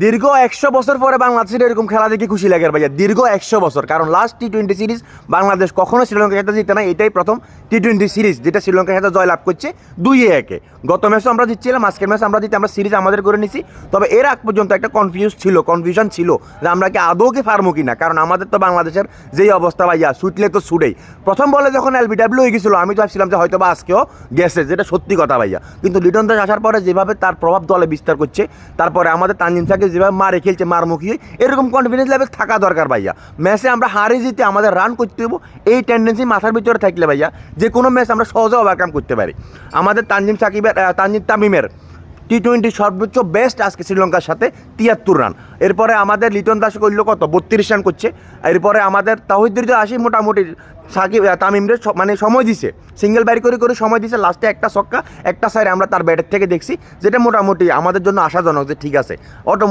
দীর্ঘ 100 বছর পরে বাংলাদেশের এরকম খেলা দেখে খুশি লাগে ভাইয়া। দীর্ঘ 100 বছর, কারণ লাস্ট টি-20 সিরিজ বাংলাদেশ কখনো শ্রীলঙ্কার সাথে জিতে না। এটাই প্রথম টি-20 সিরিজ যেটা শ্রীলঙ্কার সাথে জয়লাভ করছে 2-1। গত ম্যাচও আমরা জিতছিলাম, আজকের ম্যাচ আমরা জিতে আমরা সিরিজ আমাদের করে নিছি। তবে এর আগ পর্যন্ত একটা কনফিউশন ছিল যে আমরা কি আদৌ কি পারবো কিনা, কারণ আমাদের তো বাংলাদেশের যেই অবস্থা ভাইয়া, ছুটলে তো ছুটেই। প্রথম বলে যখন এলবিডব্লিউ হয়ে গেছিলো আমি তো ভাবছিলাম যে হয়তো বা আজকেও গেছে, যেটা সত্যি কথা ভাইয়া। কিন্তু লিটন দাস আসার পরে যেভাবে তার প্রভাব দলে বিস্তার করছে, তারপরে আমাদের তানজিম সাকিব যেভাবে মারে খেলছে মারমুখী, এরকম কনফিডেন্স লেভেল থাকা দরকার ভাইয়া। ম্যাচে আমরা হারে জিতে আমাদের রান করতে হবো, এই টেন্ডেন্সি মাথার ভিতরে থাকলে ভাইয়া যে কোনো ম্যাচ আমরা সহজে ওভারকাম করতে পারি। আমাদের তানজিম তামিমের টি-20 সর্বোচ্চ বেস্ট আজকে শ্রীলঙ্কার সাথে 73 রান। এরপরে আমাদের লিটন দাস করলো কত 32 রান করছে। এরপরে আমাদের তাহিদ আসি মোটামুটি তামিমরে মানে সময় দিছে, সিঙ্গেল ব্যারি করে সময় দিছে। লাস্টে একটা ছক্কা একটা সাইডে আমরা তার ব্যাটের থেকে দেখছি, যেটা মোটামুটি আমাদের জন্য আশাজনক যে ঠিক আছে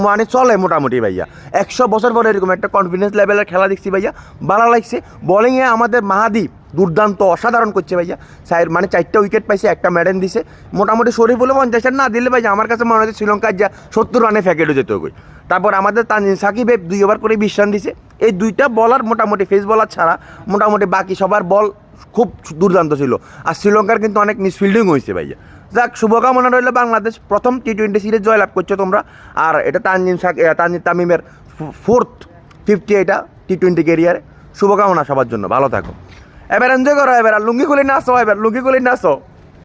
মানে চলে মোটামুটি ভাইয়া। 100 বছর পরে এরকম একটা কনফিডেন্স লেভেলের খেলা দেখছি ভাইয়া, ভালো লাগছে। বোলিংয়ে আমাদের মাহাদি দুর্দান্ত অসাধারণ করছে ভাইয়া। মানে 4টা উইকেট পাইছে, একটা মেডেন দিছে। মোটামুটি শরীফুলও 50 রান না দিলে ভাইয়া আমার কাছে মনে হচ্ছে শ্রীলঙ্কার যা 70 রানে ফ্যাকেটও যেত ওই। তারপর আমাদের তানজিম সাকিব 2 ওভার করে 20 রান দিছে। এই দুইটা বলার মোটামুটি ফেস বলার ছাড়া মোটামুটি বাকি সবার বল খুব দুর্দান্ত ছিল। আর শ্রীলঙ্কার কিন্তু অনেক মিসফিল্ডিং হয়েছে ভাইয়া। যাক, শুভকামনা রইল, বাংলাদেশ প্রথম টি-20 সিরিজ জয়লাভ করছো তোমরা। আর এটা তানজিম তামিমের 4th 50 এটা টি-20 ক্যারিয়ারে। শুভকামনা সবার জন্য, ভালো থাকো। এবার এনজয় করো, এবার লুঙ্গি খুলে নাচো, এবার লুঙ্গি খুলে নাচো।